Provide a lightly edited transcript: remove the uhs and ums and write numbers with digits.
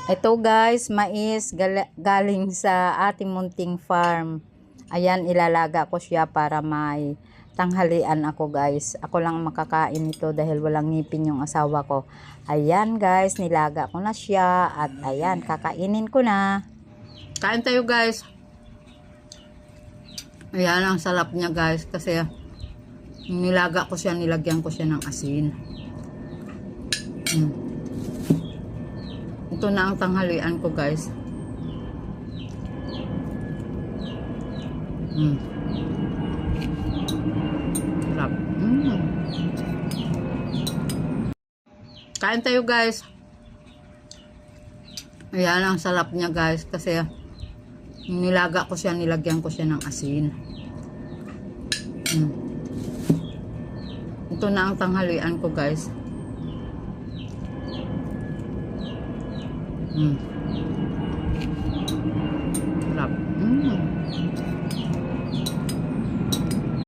Ito guys, mais galing sa ating munting farm. Ayan, ilalaga ko siya para may tanghalian ako guys. Ako lang makakain ito dahil walang ngipin yung asawa ko. Ayan guys, nilaga ko na siya at ayan, kakainin ko na. Kain tayo guys. Ayan, ang sarap niya guys kasi nilaga ko siya, nilagyan ko siya ng asin. Ito na ang tanghalian ko guys. Sarap. Kain tayo guys. Ayan, ang sarap niya guys kasi nilaga ko siya, nilagyan ko siya ng asin. Ito na ang tanghalian ko guys.